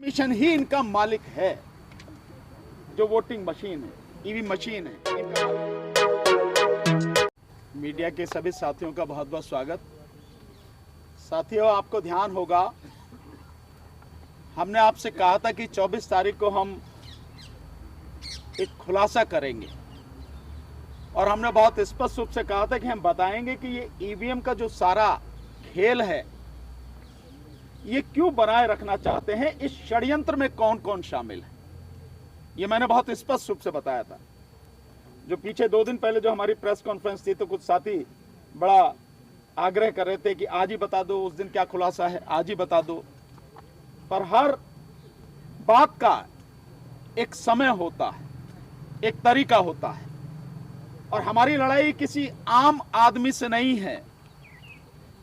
Commission ही इनका मालिक है, जो वोटिंग मशीन है, ईवी मशीन है इनका। मीडिया के सभी साथियों का बहुत बहुत स्वागत। साथियों, आपको ध्यान होगा, हमने आपसे कहा था कि 24 तारीख को हम एक खुलासा करेंगे और हमने बहुत स्पष्ट रूप से कहा था कि हम बताएंगे कि ये ईवीएम का जो सारा खेल है ये क्यों बनाए रखना चाहते हैं, इस षड्यंत्र में कौन कौन शामिल है, ये मैंने बहुत स्पष्ट रूप से बताया था। जो पीछे 2 दिन पहले जो हमारी प्रेस कॉन्फ्रेंस थी तो कुछ साथी बड़ा आग्रह कर रहे थे कि आज ही बता दो, उस दिन क्या खुलासा है आज ही बता दो। पर हर बात का एक समय होता है, एक तरीका होता है, और हमारी लड़ाई किसी आम आदमी से नहीं है,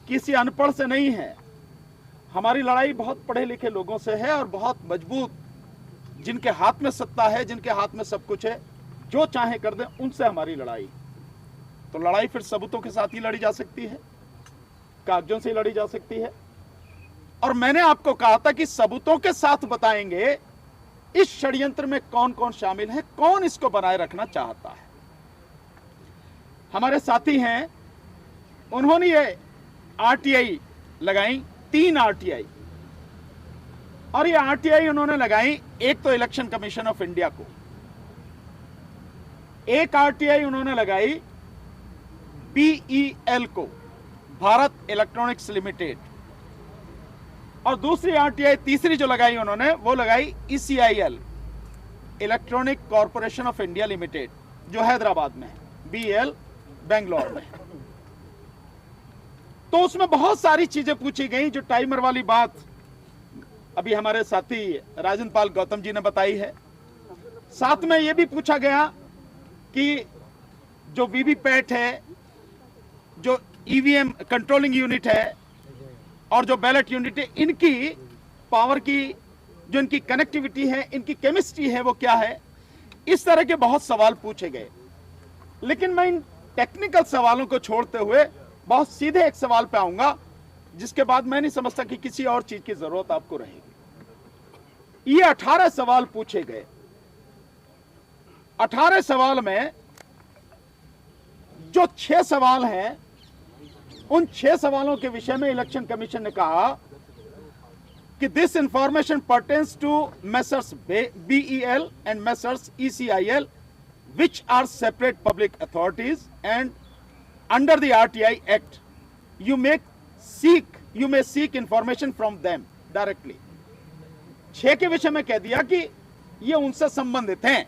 किसी अनपढ़ से नहीं है। हमारी लड़ाई बहुत पढ़े लिखे लोगों से है और बहुत मजबूत, जिनके हाथ में सत्ता है, जिनके हाथ में सब कुछ है, जो चाहे कर दें, उनसे हमारी लड़ाई। तो लड़ाई फिर सबूतों के साथ ही लड़ी जा सकती है, कागजों से ही लड़ी जा सकती है। और मैंने आपको कहा था कि सबूतों के साथ बताएंगे इस षड्यंत्र में कौन कौन शामिल है, कौन इसको बनाए रखना चाहता है। हमारे साथी हैं, उन्होंने ये आरटीआई लगाई, 3 आरटीआई, और ये आरटीआई उन्होंने लगाई, एक तो इलेक्शन कमीशन ऑफ इंडिया को, एक आरटीआई उन्होंने लगाई बीईएल को, भारत इलेक्ट्रॉनिक्स लिमिटेड, और दूसरी आरटीआई, तीसरी जो लगाई उन्होंने, वो लगाई ECIL, electronic corporation of India limited, जो हैदराबाद में है, बीईएल बेंगलोर में। तो उसमें बहुत सारी चीजें पूछी गई, जो टाइमर वाली बात अभी हमारे साथी राजन पाल गौतम जी ने बताई है। साथ में यह भी पूछा गया कि जो वीवीपैट है, जो ईवीएम कंट्रोलिंग यूनिट है और जो बैलेट यूनिट है, इनकी पावर की जो इनकी कनेक्टिविटी है, इनकी केमिस्ट्री है, वो क्या है। इस तरह के बहुत सवाल पूछे गए। लेकिन मैं इन टेक्निकल सवालों को छोड़ते हुए बहुत सीधे एक सवाल पे आऊंगा, जिसके बाद मैं नहीं समझता कि किसी और चीज की जरूरत आपको रहेगी। ये 18 सवाल पूछे गए। 18 सवाल में जो 6 सवाल हैं, उन 6 सवालों के विषय में इलेक्शन कमीशन ने कहा कि this information pertains to Messrs BEL and Messrs ECIL which are separate public authorities, and under the RTI Act you may seek information from them directly। 6 के विषय में कह दिया कि ये उनसे संबंधित हैं,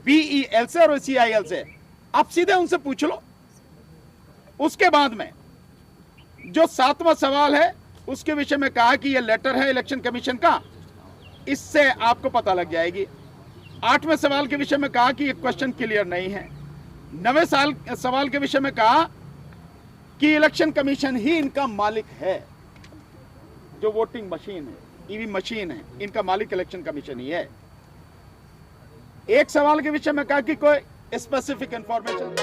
बीईएल से और सीआईएल से, आप सीधे उनसे पूछ लो। उसके बाद में जो 7वां सवाल है, उसके विषय में कहा कि ये लेटर है इलेक्शन कमीशन का, इससे आपको पता लग जाएगी। 8वें सवाल के विषय में कहा कि ये क्वेश्चन क्लियर नहीं है। 9वें सवाल के विषय में कहा कि इलेक्शन कमीशन ही इनका मालिक है, जो वोटिंग मशीन है, ईवी मशीन है, इनका मालिक इलेक्शन कमीशन ही है। एक सवाल के विषय में कहा कि कोई स्पेसिफिक इंफॉर्मेशन